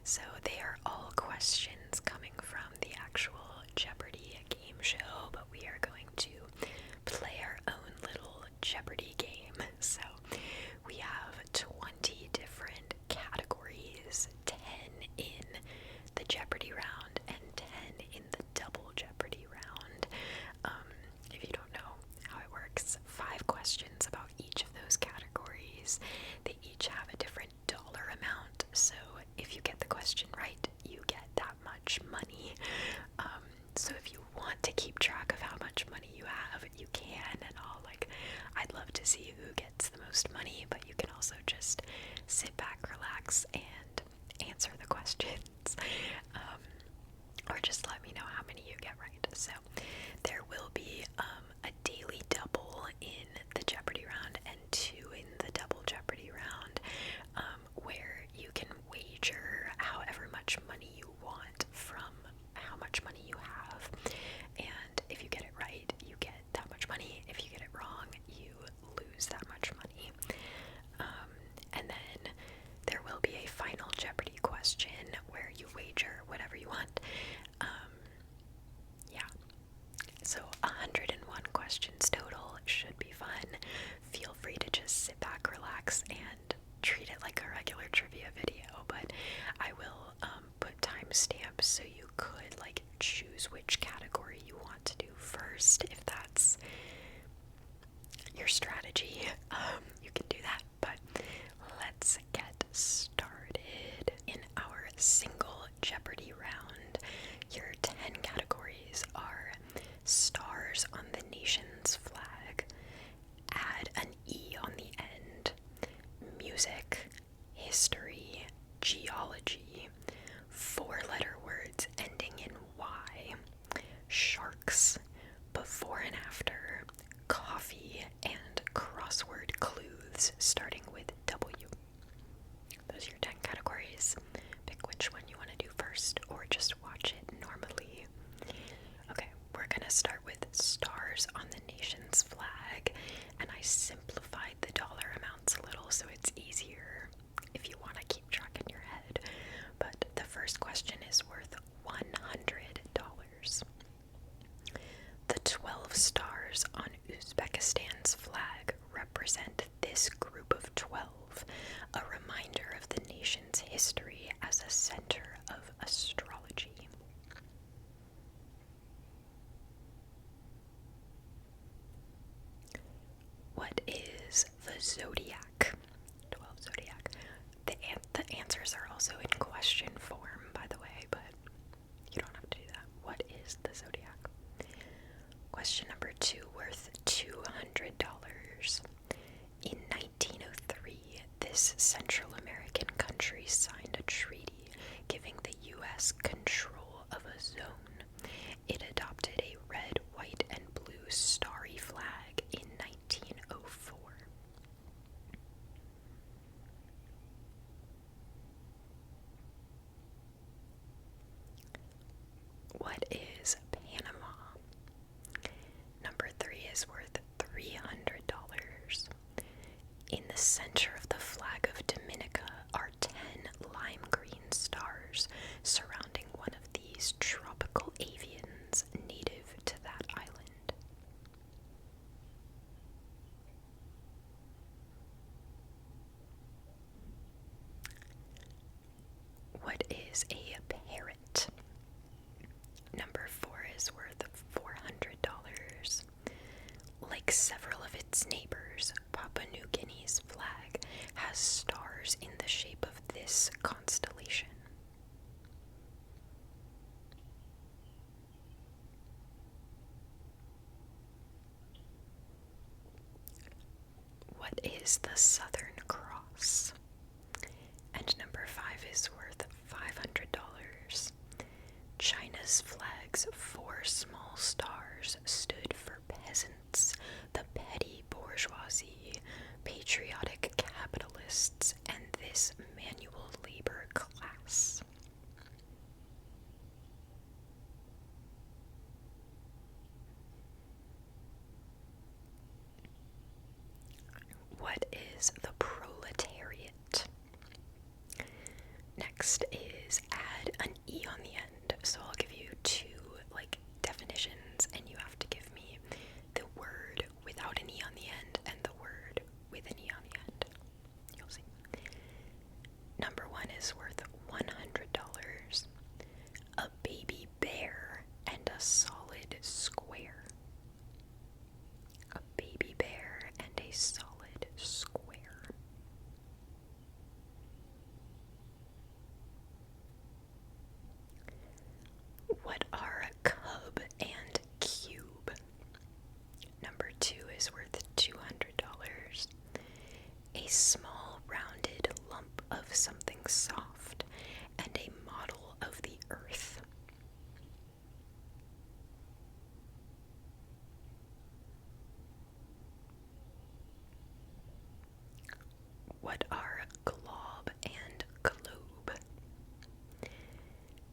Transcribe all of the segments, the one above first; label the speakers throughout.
Speaker 1: So they are all questions coming from the actual Jeopardy game show, but we are going to play our own little Jeopardy game. So we have 20 different categories, 10 in the Jeopardy round and 10 in the double Jeopardy round. If you don't know how it works, 5 questions about each of those categories. They each have a different dollar amount, so if you get the question right, you get that much money. So if you want to keep track of how much money you have, you can, and I'd love to see who gets the most money, but you can also just sit back, relax, and answer the questions. Or just let me know how many you get right. So there will be a daily double in the Jeopardy round and 2 in the double Jeopardy round, where you can wager however much money you want from how much money you have. And if you get it right, you get that much money. If you get it wrong, you lose that much money. And then there will be a final Jeopardy question where you wager whatever you want. Yeah. So 101 questions total. Should be fun. Feel free to just sit back, relax, and treat it like a regular trivia video, but I will put timestamps so you could choose which category you want to do first if that's your strategy. You can do that, but let's get started. In our single Jeopardy round, your 10 categories are stars on the nation's flag, add an E on the end, music, history, geology, 4-letter words ending in Y, sharks, before and after, coffee, and crossword clues starting with W. Those are your 10 categories. Pick which one you want to do first, or just watch it normally. Okay, we're gonna start with stars on the nation's flag, and I simplified the dollar amounts a little so it's easier if you want to keep track in your head. But the first question is worth $100. The 12 stars on Uzbekistan's flag represent this group of 12, a reminder of the nation's history as a center of astrology. What is the zodiac? 12 zodiac. The answers are also in question form, by the way, but you don't have to do that. What is the zodiac? Question number 2, worth $200. In 1903, this Central American country signed a treaty giving the U.S. control of a zone. It adopted a red, white, and blue starry flag in 1904. What is Panama? Number 3 is worth $300. In the center of the flag of Dominica are 10 lime green stars surrounding one of these tropical avians native to that island. What is a parrot? Number 4 is worth $400. Like several of its neighbors, Papua New Guinea's flag has stars in the shape of this constellation. What is the Southern Cross? And number 5 is worth $500. China's flag's 4 small stars stood for peasants, the petty bourgeoisie, patriotic capitalists, and this manual labor class. What is the proletariat? Next is is add an E on the end. So I'll give you two definitions, and you have to give me the word without an E on the end and the word with an E on the end. You'll see. Number one is worth $100. A baby bear and a solid square. A baby bear and a solid square. What are cub and cube? Number two is worth $200. A small rounded lump of something soft and a model of the earth. What are glob and globe?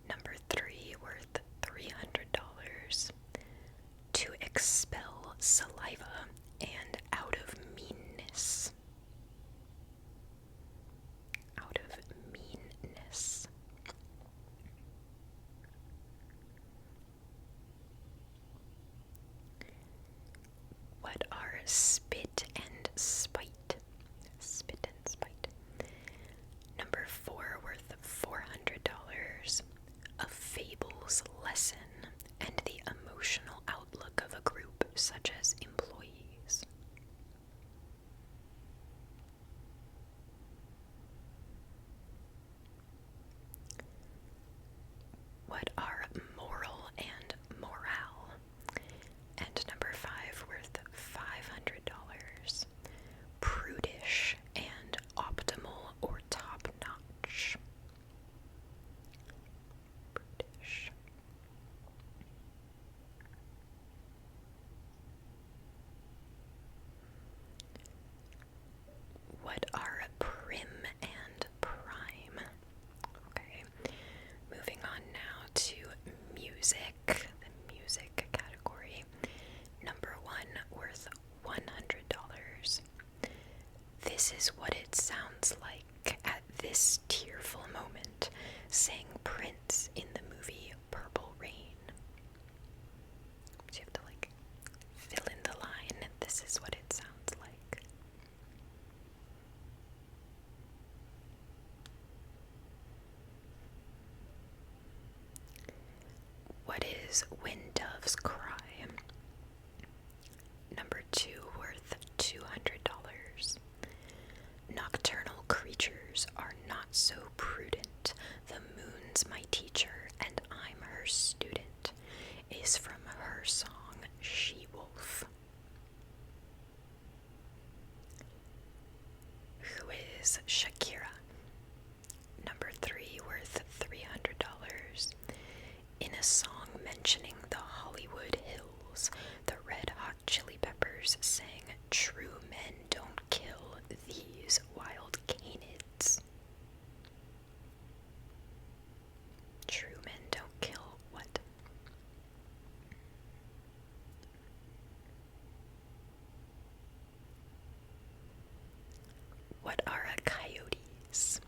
Speaker 1: Number three, worth $300. To expel saliva and out of meanness. Out of meanness. What are spit and spite? Spit and spite. Number four, worth $400. A fable's lesson and the emotional outlook of a group, such as employees. What are moral and morale? And number five, worth $500. Prudish and optimal or top-notch. Prudish. What are prim and prime? Okay, moving on now to music, the music category. Number one, worth $100. This is what it sounds like at this tearful moment, sang Prince in the movie Purple Rain. So you have to fill in the line. This is what it sounds like. What is when doves cry? Number two, worth $200. Nocturnal creatures are not so prudent. The moon's my teacher, and I'm her student, is from her song She-Wolf. Who is Shakira? Number three, worth $300. In a song mentioning the Hollywood Hills, the Red Hot Chili Peppers sang "True men don't kill these wild canids." True men don't kill what? What are coyotes?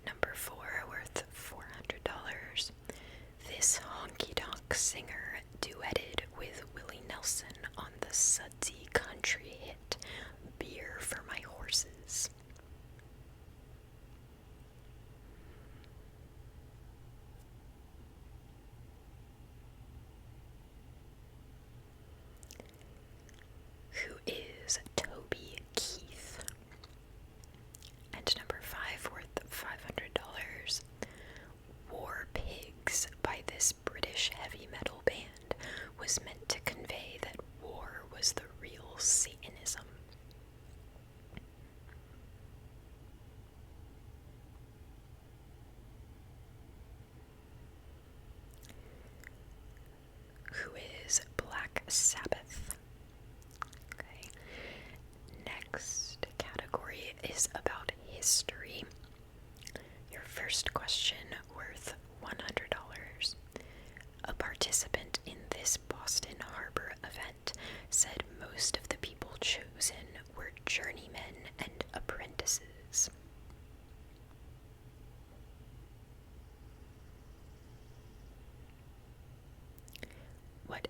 Speaker 1: Number four, worth $400. This honky-tonk singer duetted with Willie Nelson on the sudsy country hit "Beer for My Horses." Who is Toby Keith? And number five, worth $500. War Pigs by this British heavy metal band was meant to convey that war was the real Satanism. Who is Black Sabbath? Okay. Next category is about history. Your first question, worth $100. A participant in this Boston Harbor event said most of the people chosen were journeymen and apprentices.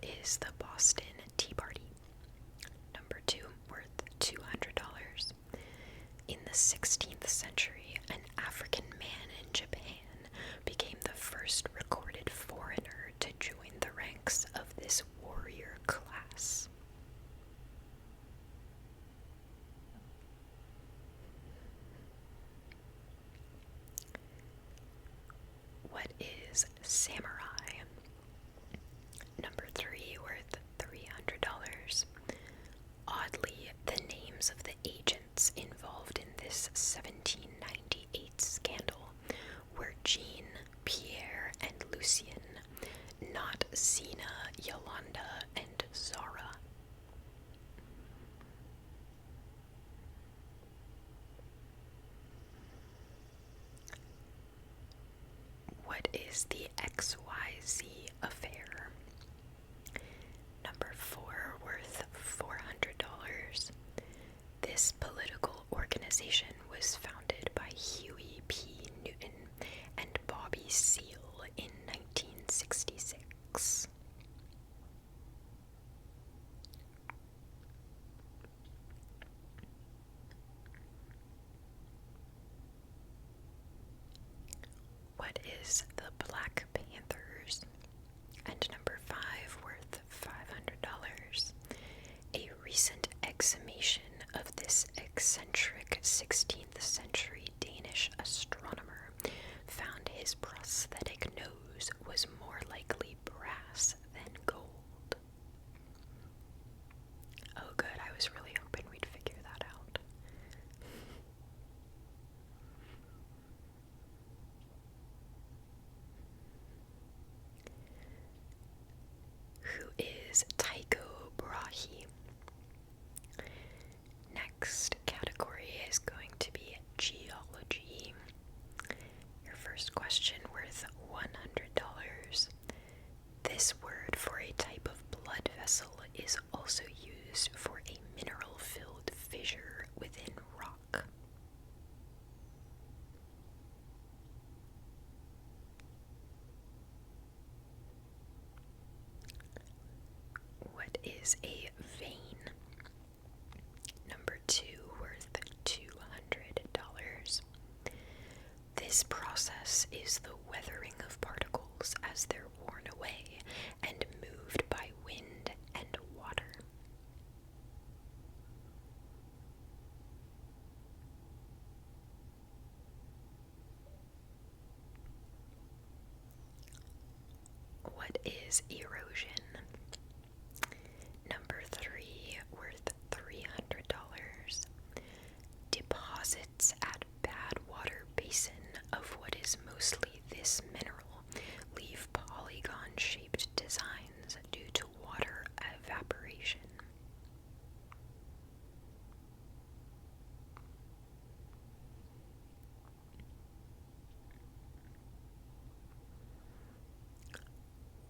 Speaker 1: What is the Boston Tea Party? Number 2, worth $200. In the 16th century, an African man in Japan became the first recorded foreigner to join the ranks of this warrior class. What is samurai? Number 3, worth $300. Oddly, the names of the agents involved in this 1798 scandal were Jean, Pierre, and Lucien, not Zena, Yolanda, and Zara. What is the XYZ affair? Number 4, worth $400. This political organization was founded by Huey P. Newton and Bobby Seale in 1966. What is the Black Panthers? And number 5, worth $500. A recent exhumation of this eccentric 16th century Danish astronomer found his prosthetic nose was more likely brass than gold. Oh good, I was really hoping we'd figure that out. Who is Tycho Brahe? Next category is going to be geology. Your first question worth $100. This word for a type of blood vessel is also used for a mineral-filled fissure within rock. What is a vein? Number 2, worth $200. This process is the weathering of particles as they're worn away and moved by wind and water. What is erosion? Number 3, worth $300. Deposits at Badwater Basin of what is mostly this mineral leave polygon-shaped designs due to water evaporation.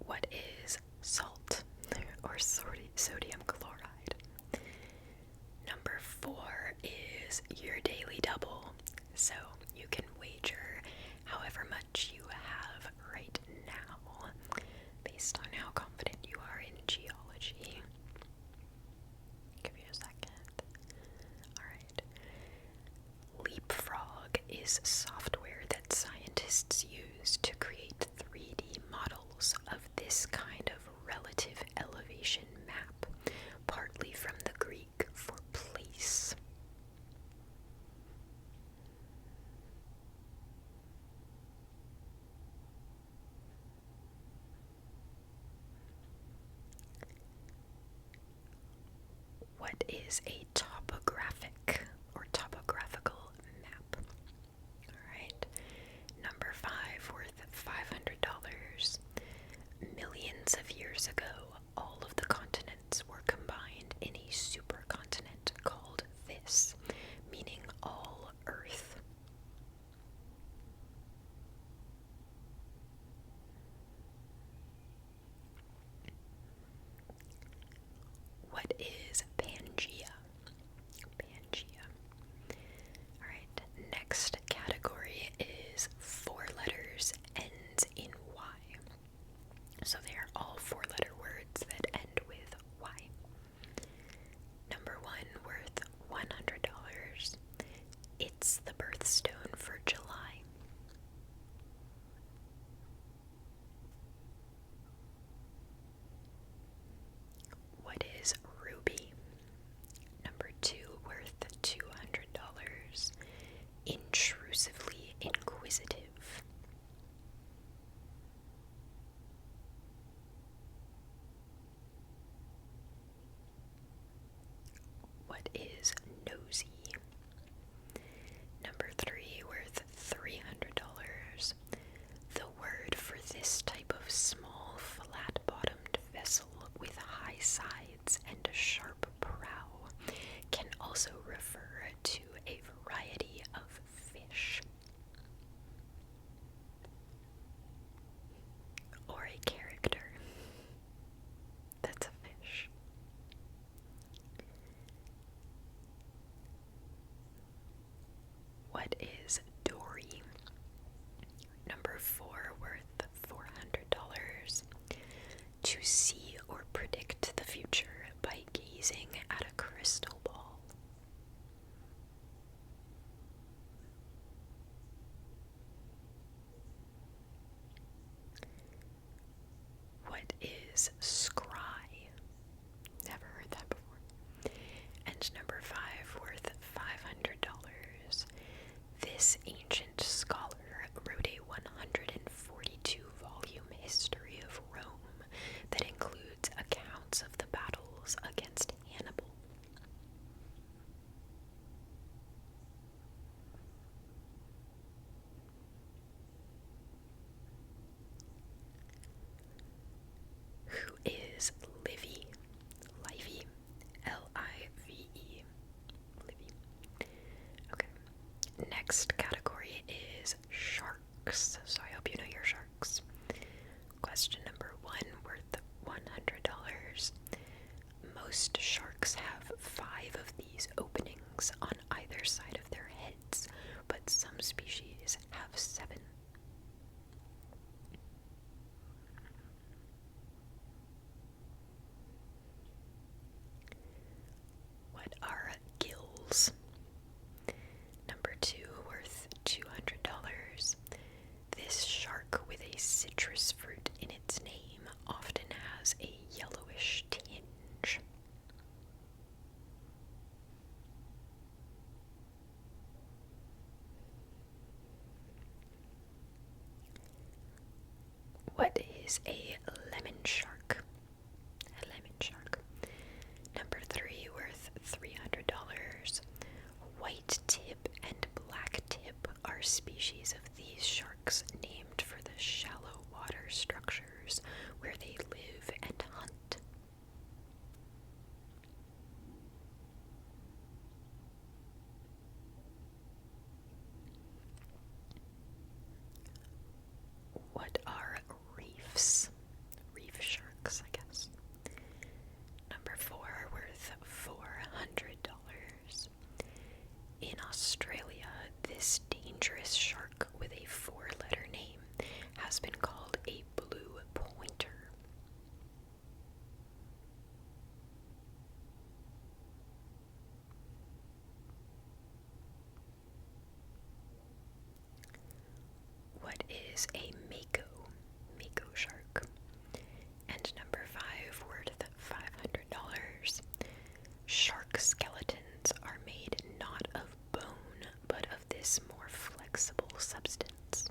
Speaker 1: What is salt, or sodium chloride? Number 4 is your daily double, so you can wager however much you have right now, based on how confident you are in geology. Give you a second. Alright. Leapfrog is software that scientists use to create 3D models of this kind of relative elevation map, partly from the Greek for place. What is a topographic or topographical map? Alright. Number 5, worth $500. Millions of years ago, all of the continents were combined in a supercontinent called this, meaning all Earth. What is Pangea? Pangea. Alright, next category is 4 letters, ends in Y. So they are all 4-letter words that What is Dory? Number 4, worth $400. To see or predict the future by gazing at a crystal ball. What is scry? Never heard that before. And number 5, worth $500. This ancient scholar wrote a 142-volume history of Rome that includes accounts of the battles against Hannibal. Who is Livy? Livy. L-I-V-E. Livy. Okay. Next category is sharks. So I hope you know your sharks. Question number 1, worth $100. Most sharks have 5 of these openings on either side of their heads, but some species have 7. What are gills? Number 2, worth $200. This shark with a citrus fruit in its name often has a yellowish tinge. What is a lemon shark? A lemon shark. Number 3, worth $300. White tip and black tip are species of these sharks named for the shallow water structures where they live and hunt. What are reefs? Reef sharks, I guess. Number 4, worth $400. In Australia, this dangerous shark with a 4-letter name has been called a blue pointer. What is a mako? Mako shark. And number 5, worth $500. Shark skeletons are made not of bone, but of this more flexible substance.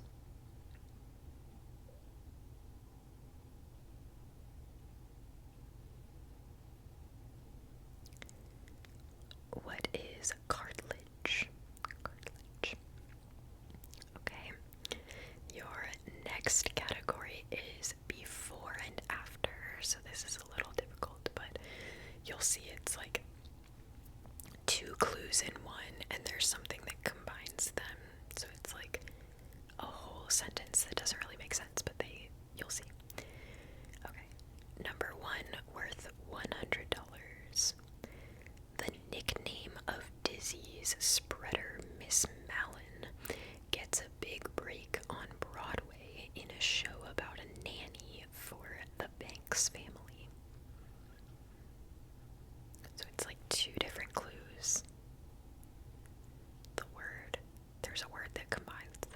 Speaker 1: What is cartilage? Cartilage. Okay. Your next category is before and after. So this is a little difficult, but you'll see it's like 2 clues in one, and there's something that combines them. So it's like a whole sentence that doesn't really make sense, but you'll see. Okay. Number 1, worth $100. The nickname of disease spreader Miss Mallon gets a big break on Broadway in a show about a nanny for the Banks family. So it's like 2 different clues. There's a word that combines them.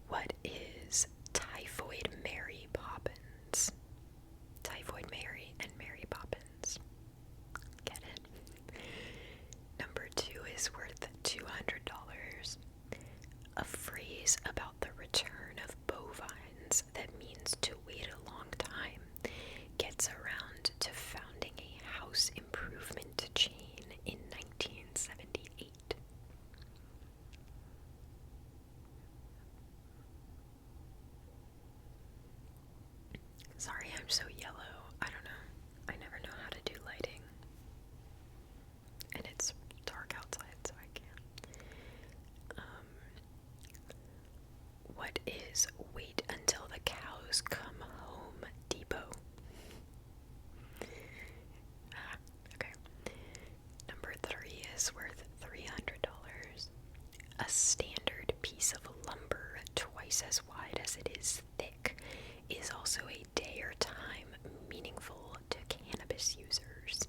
Speaker 1: What is Typhoid Mary Poppins? Typhoid Mary and Mary Poppins. Get it? Number 2 is worth $200. A phrase about the return of bovines that means to wait a long time gets around to founding a house improvement chain in 1978. Sorry, I'm so yellow. I don't know. I never know how to do lighting. And it's dark outside, so I can't. What is wait until the cows come home depot? A standard piece of lumber twice as wide as it is thick is also a day or time meaningful to cannabis users.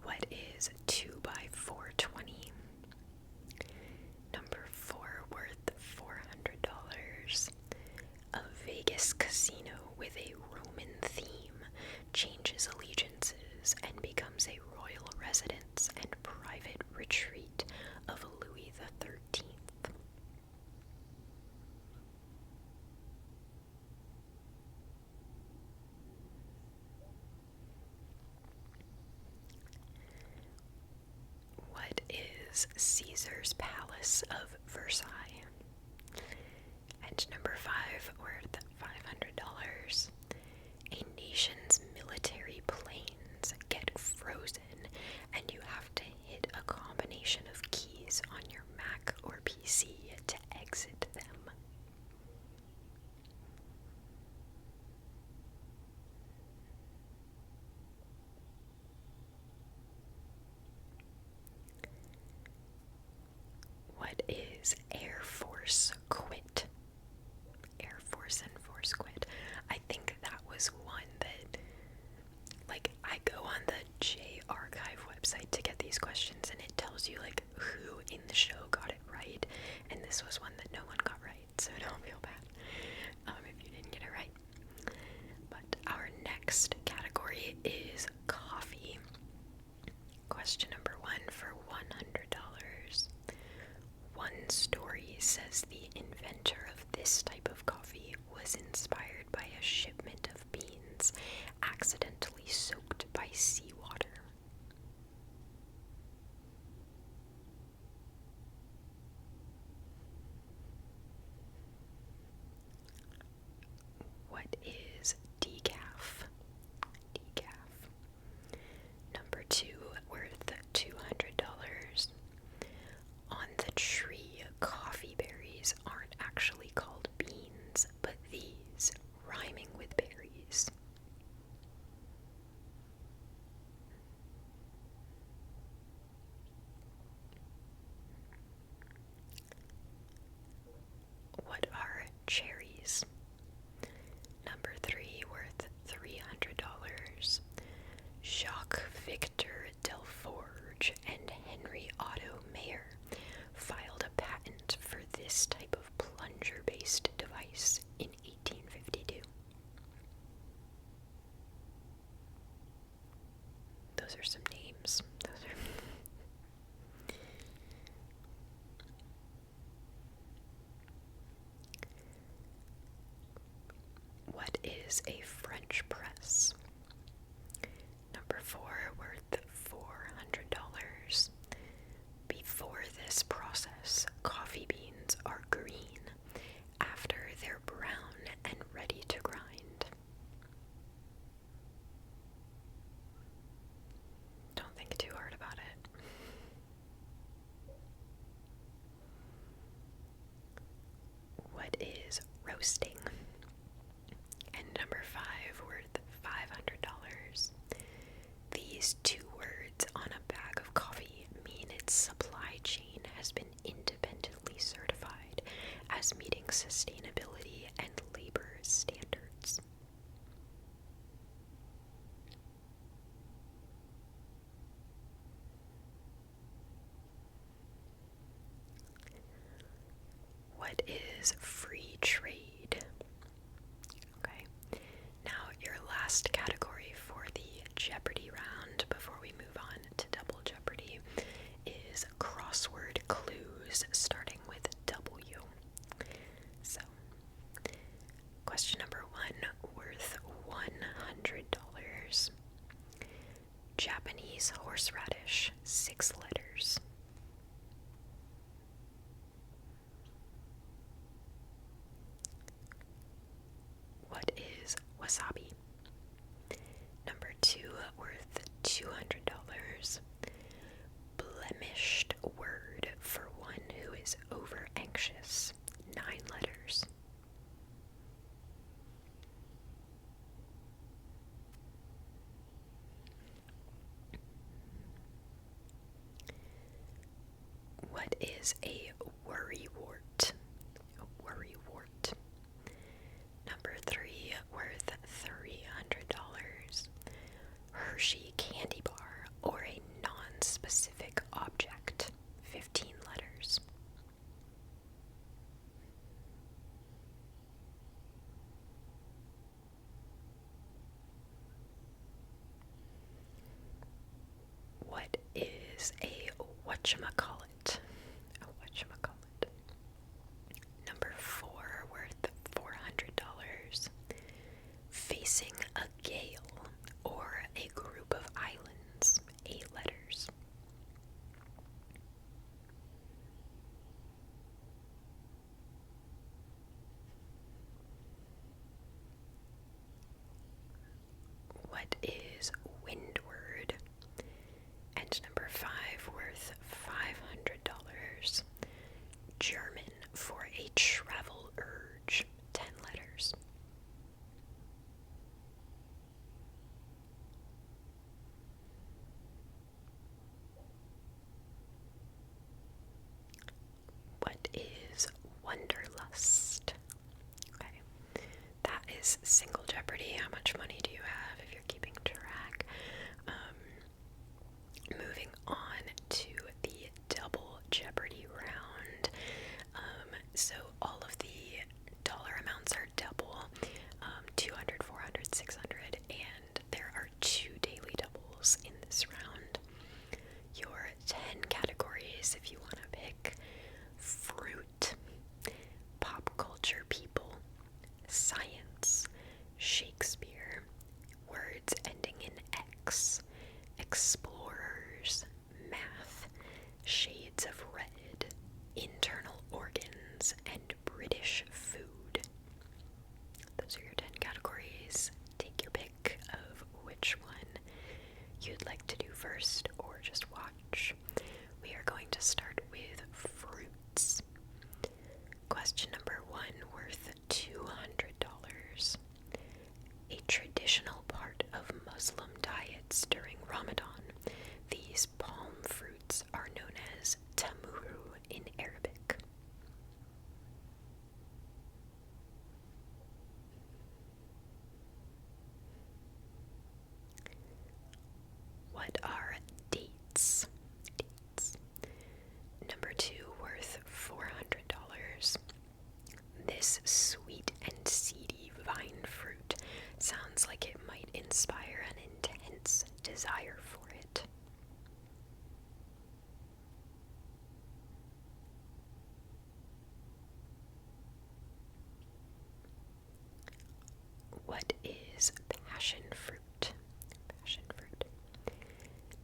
Speaker 1: What is 2 by 420? Number 4, worth $400. A Vegas casino with a Roman theme changes allegiances and becomes a royal residence and private retreat of Louis XIII. What is Caesar's Palace of Versailles? And number 5, worth $500. A nation's military planes get frozen, and you have to hit a combination of keys on your Mac or PC to exit them. What is Air Force Quit? Air Force and Force Quit. I think that was one that, like, I go on the J Archive website to get these questions, and it tells you, like, who in the show got it right, and this was one that no one got right, so don't feel bad if you didn't get it right. But our next category is coffee. Question number 1 for $100. One story says the inventor of this type of coffee was inspired by a shipment of beans accidentally soaked by seawater. What is decaf? Decaf. Number 2, worth $200. On the tree, coffee berries aren't actually called beans, but these, rhyming with berries. What are cherries? Number 3, worth $300. Jacques Victor Delforge and Henry Otto Mayer filed a patent for this type of plunger-based device in 1852. Those are some names. What is a French press? Number 4, worth $400. Before this process, coffee beans are green. After, they're brown and ready to grind. Don't think too hard about it. What is roasting? And number 5, worth $500. These 2 words on a bag of coffee mean its supply chain has been independently certified as meeting sustainability and labor standards. What is free trade? Okay, now your last category for the Jeopardy round before we move on to Double Jeopardy is Crossword Clues, starting with W. So, question number 1, worth $100. Japanese horseradish, 6 letters. What is wasabi? Number 2, worth $200. Blemished word for one who is over anxious, 9 letters. is a worrywart? A worrywart. Number 3, worth $300. Hershey candy bar or a non-specific object. 15 letters. What is a whatchamacallit? A whatchamacallit. Number 4, worth $400. Facing a gale or a group of islands. 8 letters. What is windward? And number 5, worth $500. German for a travel urge. 10 letters. What is wanderlust? Okay, that is single Jeopardy. How much money do you have if you're keeping track? Moving on to the double Jeopardy round. So all of the dollar amounts are double, 200, 400, 600, and there are 2 daily doubles in this round. Your 10 categories, if you want to pick: fruit, pop culture people, science, Shakespeare, words ending in X, explorers, math, shades of red, internal organs, and British food. Those are your 10 categories. Take your pick of which one you'd like to do first, or just watch. We are going to start with fruits. Question number 1, worth $200. A traditional part of Muslim diets during Ramadan, these palm fruits are known as tamuru in Arabic. What are dates? Dates. Number 2, worth $400. This sweet and seedy vine fruit sounds like it might inspire an intense desire for it. What is passion fruit? Passion fruit.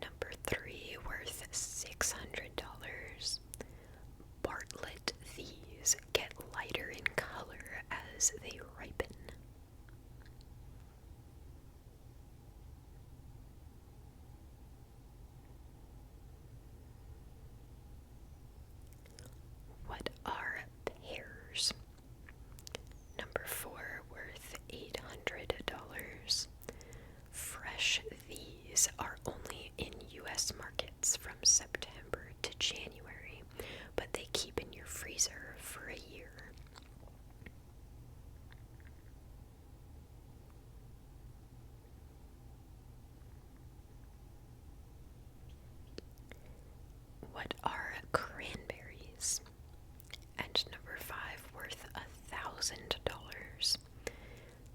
Speaker 1: Number 3, worth $600. Bartlett, these get lighter in color as they ripen. What are pears? Number 4, worth $800. Fresh, these are only in US markets from September to January, but they keep in your freezer for a year. What are cranberries? And number 5, worth $1,000.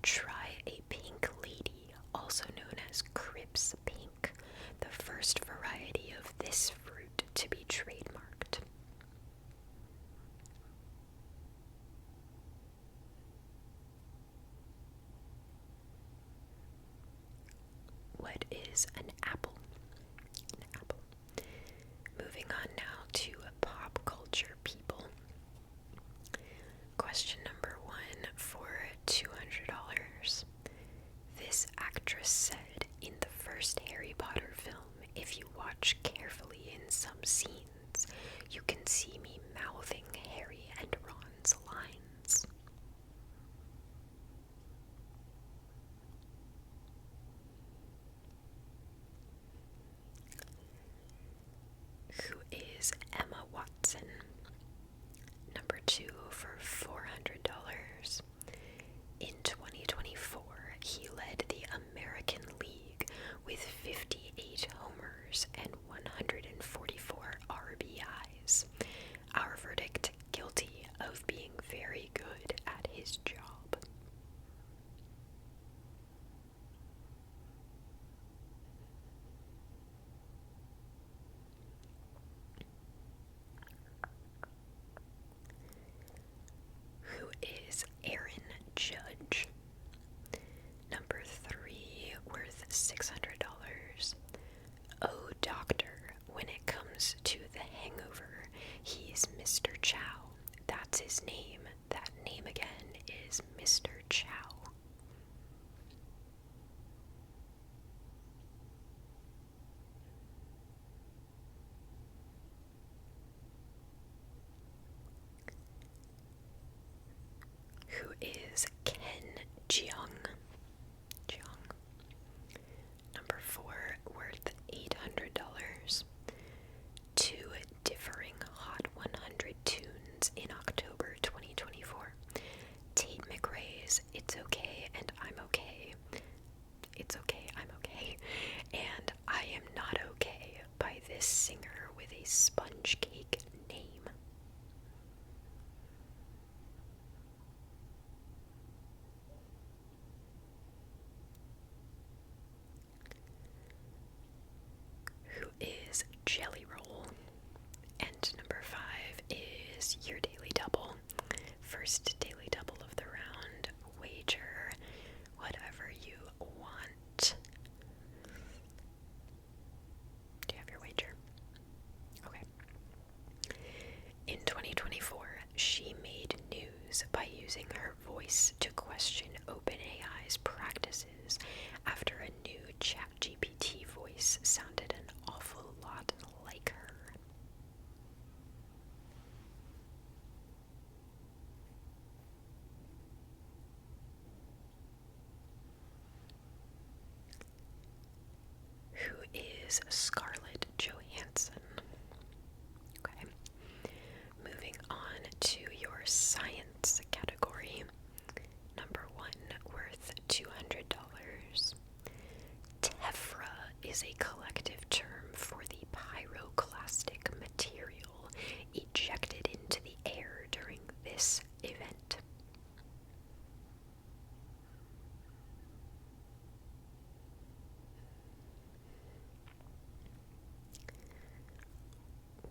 Speaker 1: Try a pink lady, also known as Crips pink, the first variety of this fruit to be trademarked. What is an apple? An apple. Moving on now to pop culture people. Question number 1 for $200. This actress said in the first Harry Potter film, if you watch carefully in some scenes, you can see me mouthing Harry and Ron's lines. What's his name? That name again is Mr. Chow. Who is Ken Jeong? Number 4, worth $800. 2 differing Hot 100 tunes in October 2024. Tate McRae's It's Okay and I'm Okay. It's Okay, I'm Okay. And I Am Not Okay by this singer with a sponge cake name. Who is Jelly Roll? And number 5 is your daily double. First daily double of the round. Wager whatever you want. Do you have your wager? Okay. In 2024, she made news by using her voice to question OpenAI's practices after a new ChatGPT voice sounded an awful lot like her. Who is Scarlett Johansson? Okay. Moving on to your science category. Number 1, worth $200. Tephra is a collective term for the pyroclastic material ejected into the air during this event.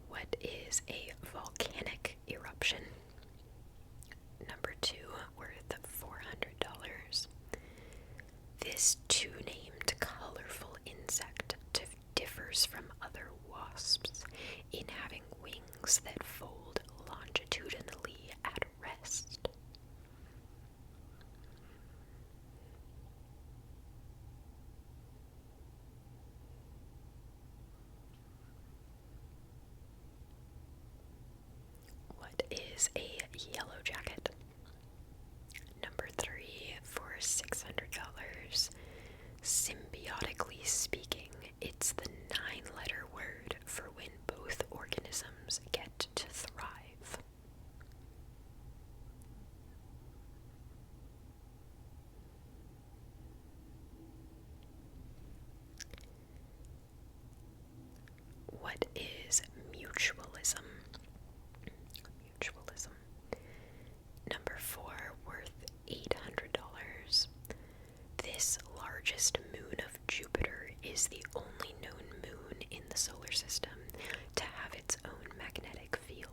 Speaker 1: What is a volcanic eruption? Number 2, worth $400. This two-named colorful insect differs from other wasps in having wings that fold longitudinally at rest. What is a yellow jacket? Number 3, for $600. Symbiotically speaking, it's the 9-letter word for when both organisms get to thrive. What is mutualism? Number 4, worth $800. This largest moon of Jupiter is the only known moon in the solar system to have its own magnetic field.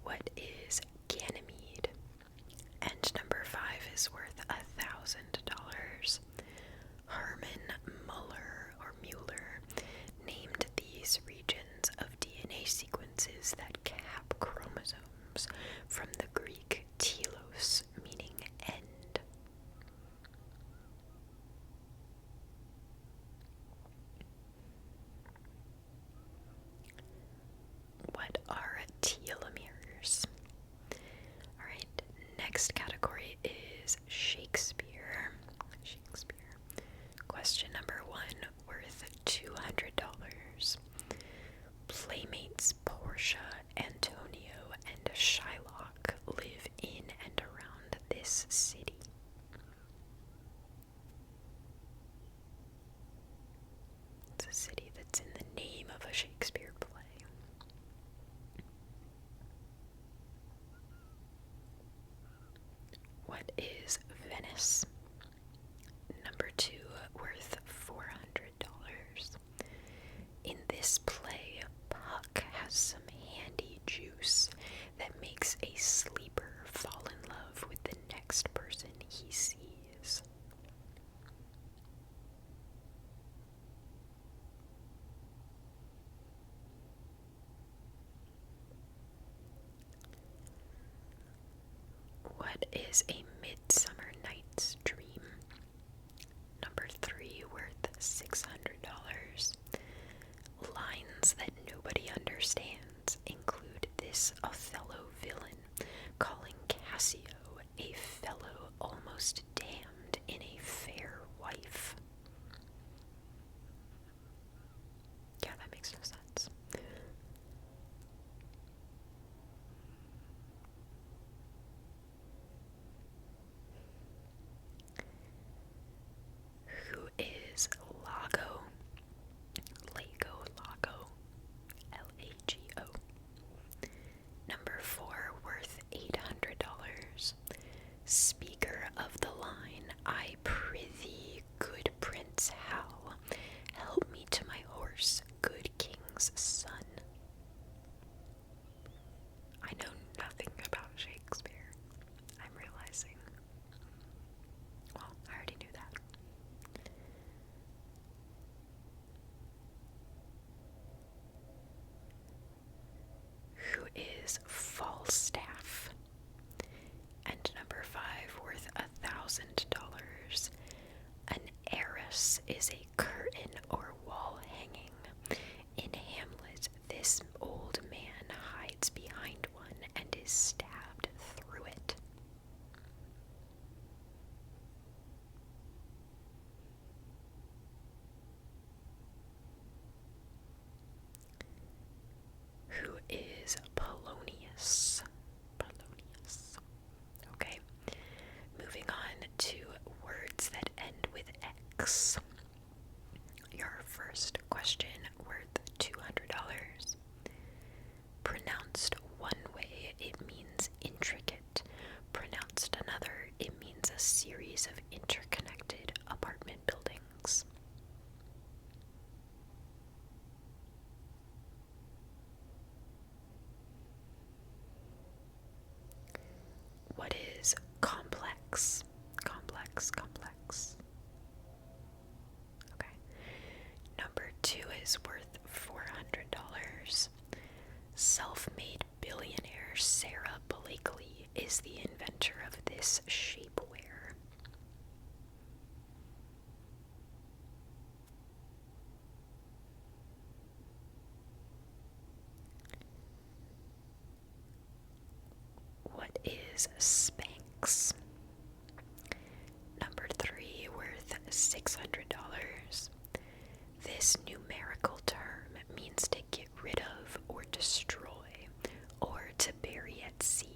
Speaker 1: What is Ganymede? And number 5 is worth $1,000. Herman Muller named these regions of DNA sequences that cap chromosomes from the Greek telos, meaning end. What are telomeres? Alright, next category is Shakespeare. Question number 1, worth $200. Playmates Portia, Antonio, and Shylock live in and around this city. It's a city that's in the name of a Shakespeare play. What is Venice? Number 2, worth $400. In this play, Puck has some handy juice that makes a sleeper fall in love with the next person he sees. What is a Midsummer Night's Dream? Number 3, worth $600. Lines that nobody understands include this Othello villain calling Cassio a fellow almost damned in a fair wife. Yeah, that makes no sense. Who is Lago? Lago. Lago. Number 4, worth $800. Speaker of the line, I prithee, good Prince Hal, help me to my horse, good King's son. I know nothing about Shakespeare, I'm realizing. Well, I already knew that. Who is Falstaff? And number 5, worth $1,000. An arras is a curtain or wall hanging. In Hamlet, this old man hides behind one and is stabbed through it. Who is Polonius? Okay, moving on to words that end with X. Your first question, worth $200. Pronounced one way, it means intricate. Pronounced another, it means a series of interconnected apartment buildings. What is complex? Complex. Okay. Number 2 is worth $400. Self-made billionaire Sarah Blakely is the inventor of this shapewear. What is Spanx? Number 3, worth $600. This numerical term means to get rid of or destroy, or to bury at sea.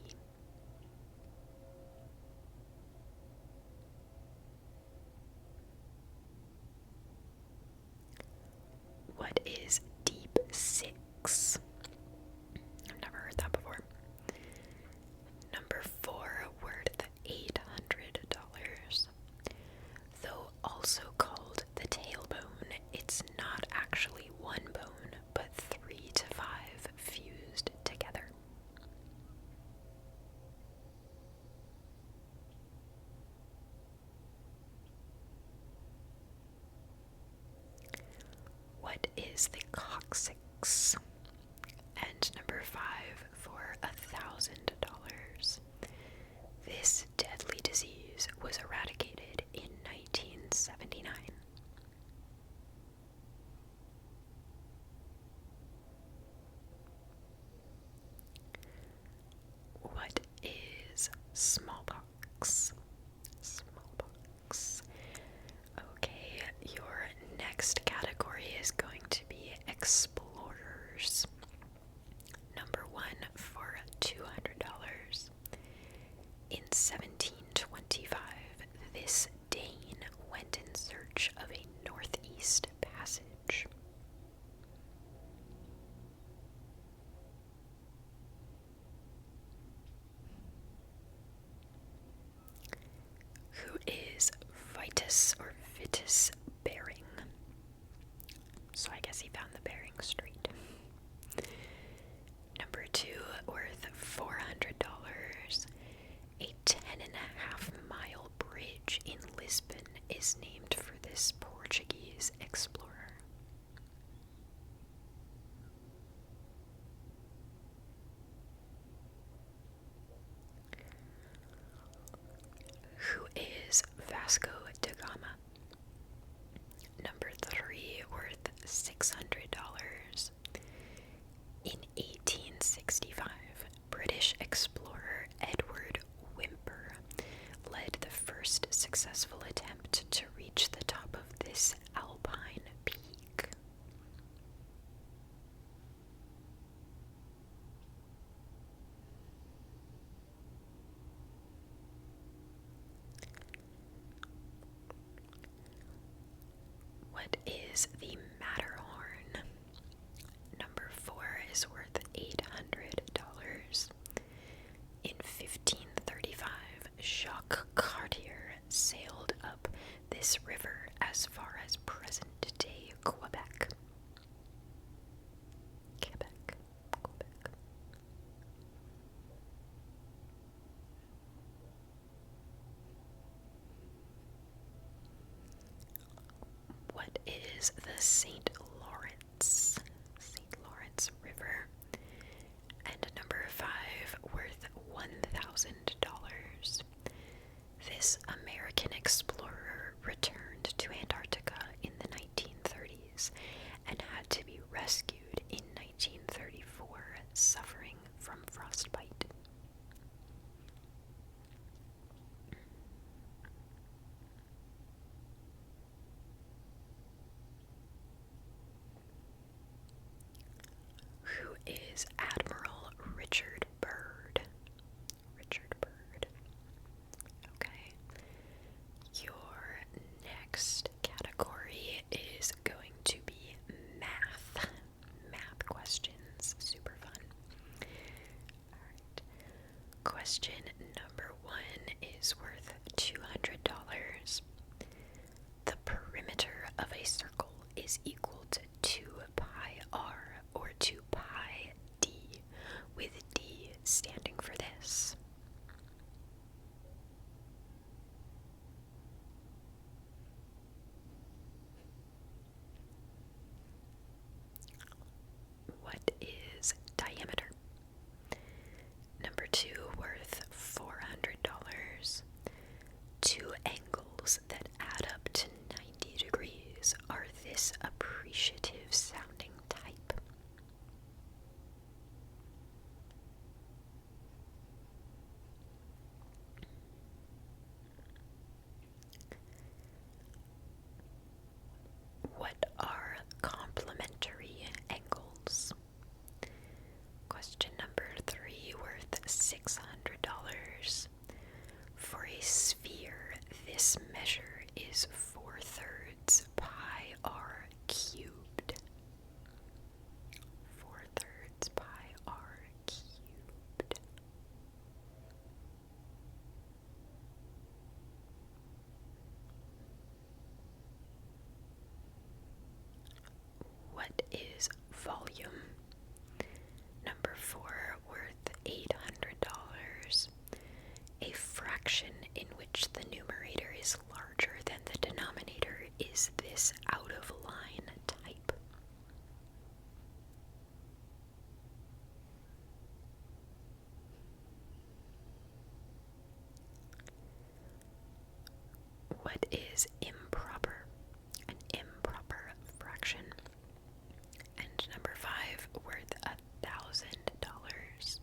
Speaker 1: What is deep six? I've never heard that before. Number 4, worth $800. Though also called the tailbone, it's not actually one bone, but 3 to 5 fused together. What is the coccyx? And number 5, for $1,000. This deadly disease was eradicated in 1979. What is smallpox? Okay, your next category is going to be explorers. Number 1, for $200. In 1725, this What is the Matterhorn? Number 4 is worth $800. In 1535, Jacques Cartier sailed up this river as far as present-day Quebec. Quebec. What is the St. Lawrence River? And number 5, worth $1,000. This American explorer returned to Antarctica in the 1930s and had to be rescued in 1934, suffering from frostbite. Who is Admiral Richard Byrd? Richard Byrd. Okay. Your next category is going to be math. Math questions. Super fun. Alright. Question number 1 is worth $200. The perimeter of a circle is equal to 2 pi r or 2 pi d, with d standing for this. What is diameter? Number 2, worth $400. Two angles that add up to 90 degrees are this appreciative sounding type. What are complementary angles? Question number 3, worth $600. For a sphere, this measure is 4/3 pi r cubed. 4/3 pi r cubed. What is volume? Number 4, worth $800. A fraction in which the numerator is larger than the denominator is this out-of-line type. What is improper? An improper fraction. And number 5, worth $1,000.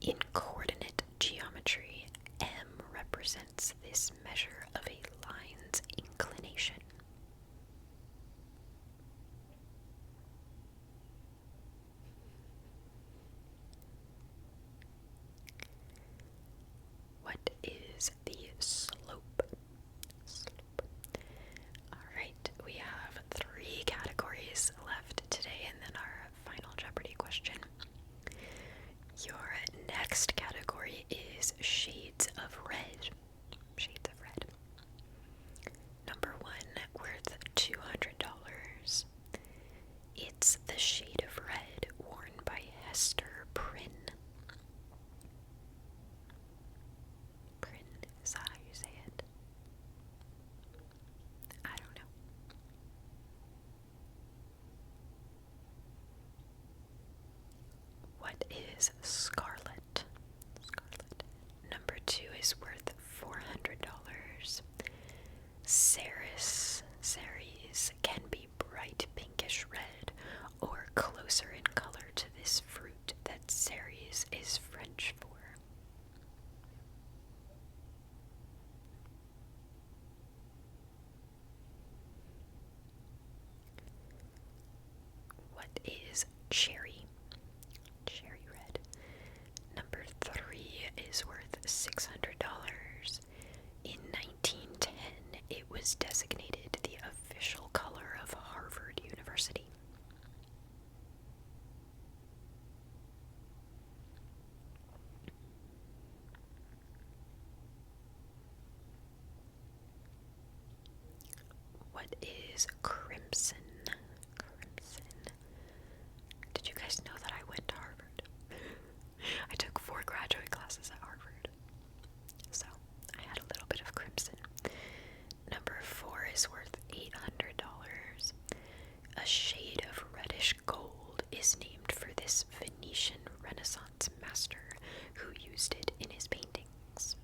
Speaker 1: In coordinate geometry, m represents this measure of a line's inclination. What is the slope? Alright, we have 3 categories left today and then our final Jeopardy question. Your next category is shades of red. Shades of red. Number 1, worth $200. It's the shade of red worn by Hester Prynne. Prynne is how you say it. I don't know. What is scarlet? Scarlet. Number 2 is worth $400. Ceres can be bright pinkish red or closer in color to this fruit that Ceres is French for. What is cherry? Cherry red. What is crimson? Crimson. Did you guys know that I went to Harvard? I took 4 graduate classes at Harvard, so I had a little bit of crimson. Number 4 is worth $800. A shade of reddish gold is named for this Venetian Renaissance master who used it in his paintings.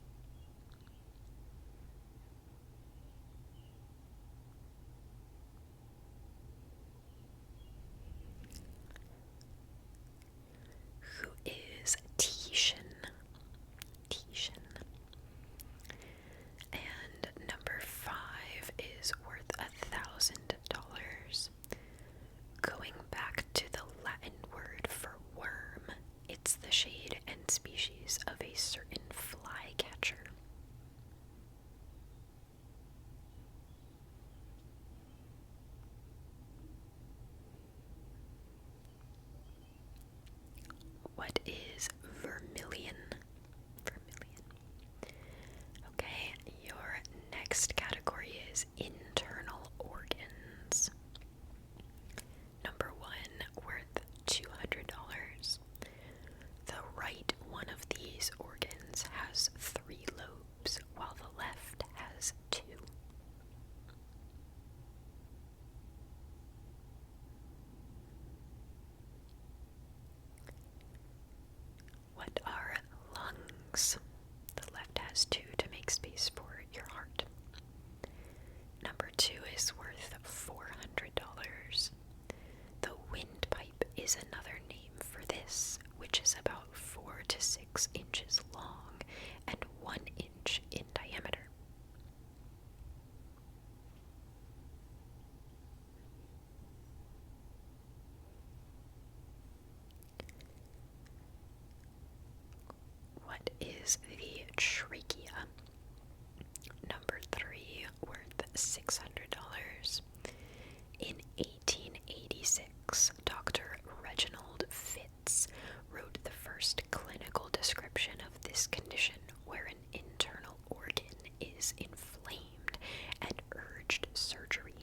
Speaker 1: Who is Titian? Titian. And number 5 is worth $1,000. Going back to the Latin word for worm, it's the shade and species of a certain flycatcher. What is vermilion? Vermilion. Okay, your next category is internal organs. Number 1, worth $200. The right one of these organs has 3 lobes, while the left has 2. What are lungs? The left has 2 to make space for your heart. Number 2 is worth $400. The windpipe is another name for this, which is about 4 to 6 inches long and 1 inch in diameter. What is the trachea? Number 3, worth $600. In 1886, Dr. Reginald Fitz wrote the first clinical description of this condition, where an internal organ is inflamed and urged surgery.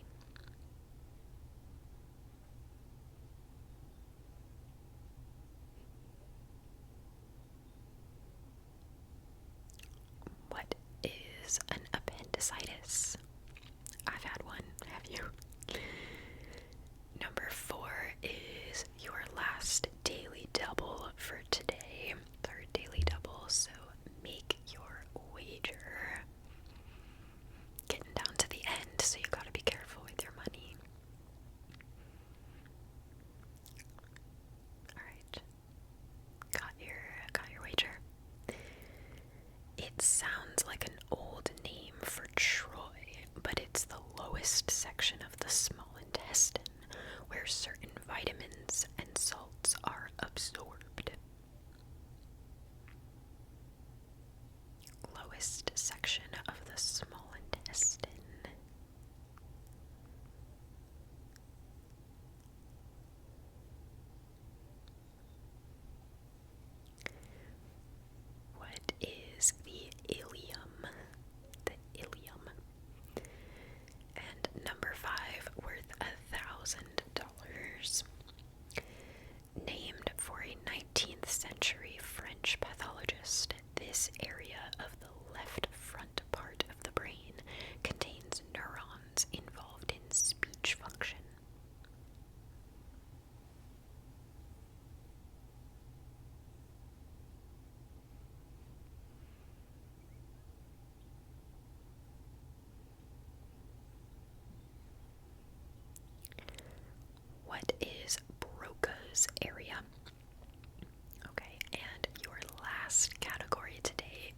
Speaker 1: What is an appendicitis? I've had one. Have you? Number 4 is your last daily double for today. 3rd daily double, so make your wager. Getting down to the end, so you gotta be careful with your money. Alright. Got your wager. It sounds like an old name for Troy, but it's the lowest section of the small intestine, where certain vitamins and salts are absorbed. Lowest section of the small intestine. What is the ilium? The ilium. And number 5, worth $1,000. Named for a 19th century French pathologist, this area of the left front part of the brain contains neurons involved in speech function. What is Broca's area? Okay, and your last category today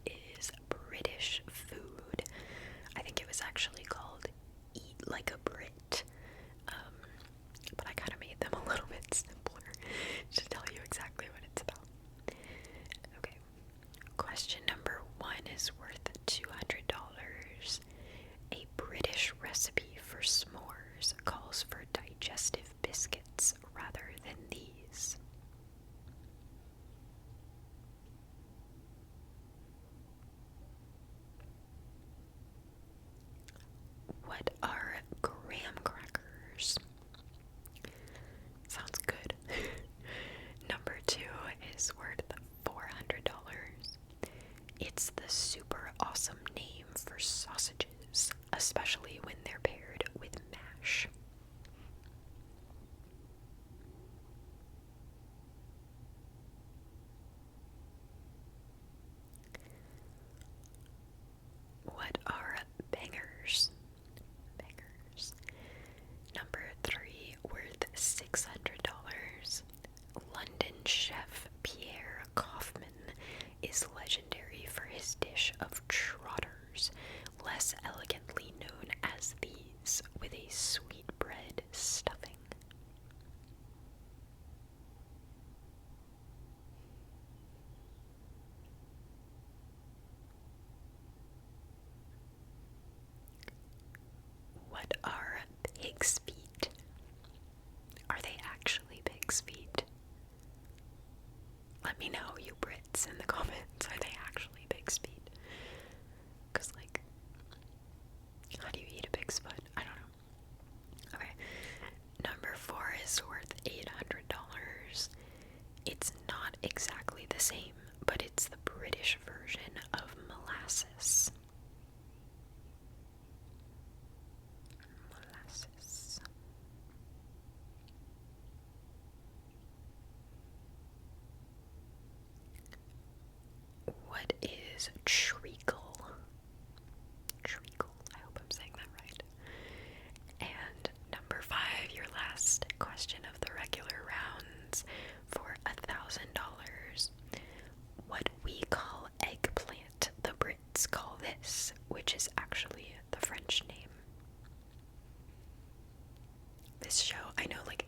Speaker 1: know, like,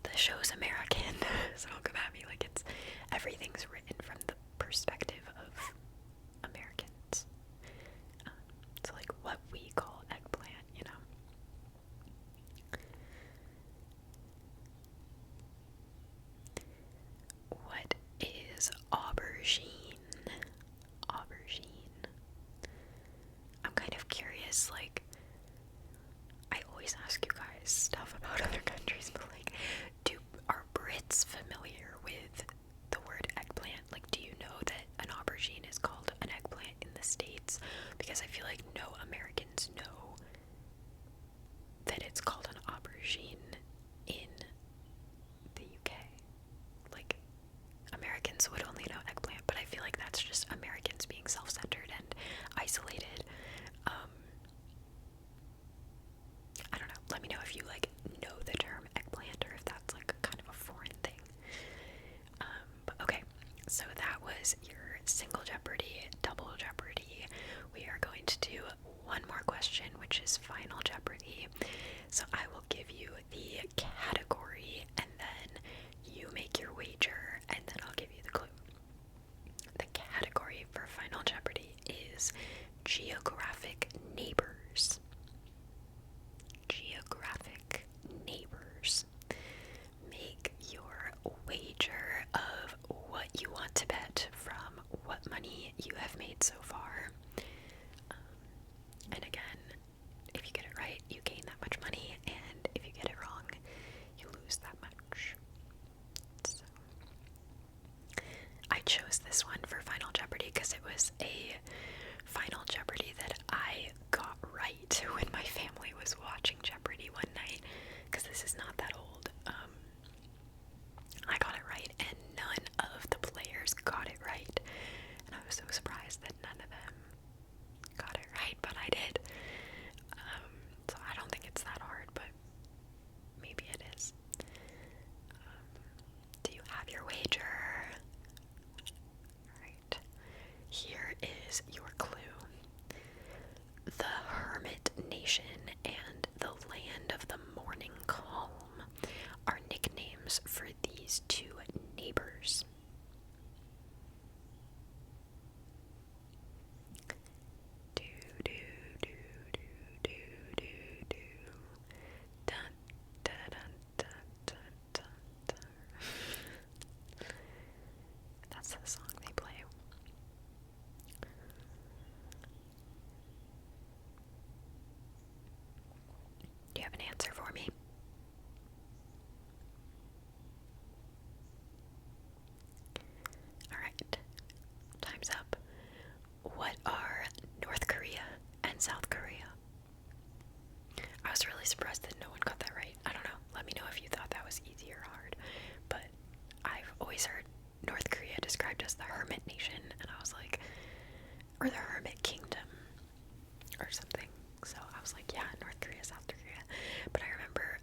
Speaker 1: the show's American, so don't come at me. Like, everything's written from the perspective of Americans. So, like, what we call eggplant, you know? What is aubergine? Aubergine. I'm kind of curious, like, I always ask you guys stuff about other countries, but like, are Brits familiar with the word eggplant? Like, do you know that an aubergine is called an eggplant in the States? Because I feel like no Americans know that it's called an aubergine in the UK. Like, Americans would only know eggplant, but I feel like that's just Americans being self-centered and isolated. I don't know. Let me know if you like know the term eggplant or if that's like kind of a foreign thing. But okay, so that was your single Jeopardy, double Jeopardy. We are going to do one more question, which is final Jeopardy. So I will give you the category and then you make your wager and then I'll give you the clue. The category for final Jeopardy is geographic neighbors. Geographic neighbors. Make your wager of what you want to bet from what money you have made so far. And again, if you get it right, you gain that much money, and if you get it wrong, you lose that much. So, I chose this one for Final Jeopardy because it was a Final Jeopardy that I got right when my family was watching Jeopardy one night, because this is not that old. I got it right, and none of the players got it right, and I was so surprised that none of them got it right, but I did. So I don't think it's that hard, but maybe it is. Do you have your wager? Alright, here is your clue. The Hermit Nation and the Land of the Morning Calm are nicknames for these two neighbors. Do do do do do do do. Dun dun dun dun dun dun. That's the song they play. Do you have an answer for me? Alright, time's up. What are North Korea and South Korea? I was really surprised that no one got that right. I don't know. Let me know if you thought that was easy or hard. But I've always heard North Korea described as the Hermit Nation, and I was like, or the Hermit Kingdom, or something. So I was like, yeah, North Korea, South Korea. But I remember,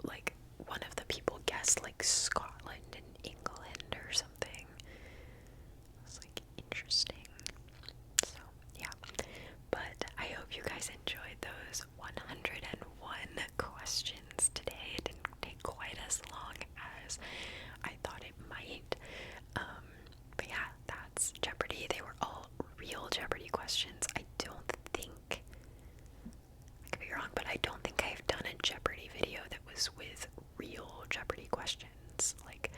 Speaker 1: like, one of the people guessed, like, Scotland and England or something. I was like, interesting. So, yeah. But I hope you guys enjoyed those 101 questions today. It didn't take quite as long as I thought it might. But yeah, that's Jeopardy. They were all real Jeopardy questions. I could be wrong, but I don't think I've done a Jeopardy video that was with real Jeopardy questions. Like,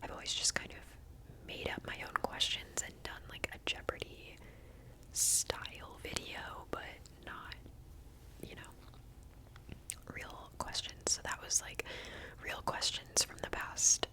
Speaker 1: I've always just kind of made up my own questions and done like a Jeopardy style video, but not, you know, real questions. So that was like real questions from the past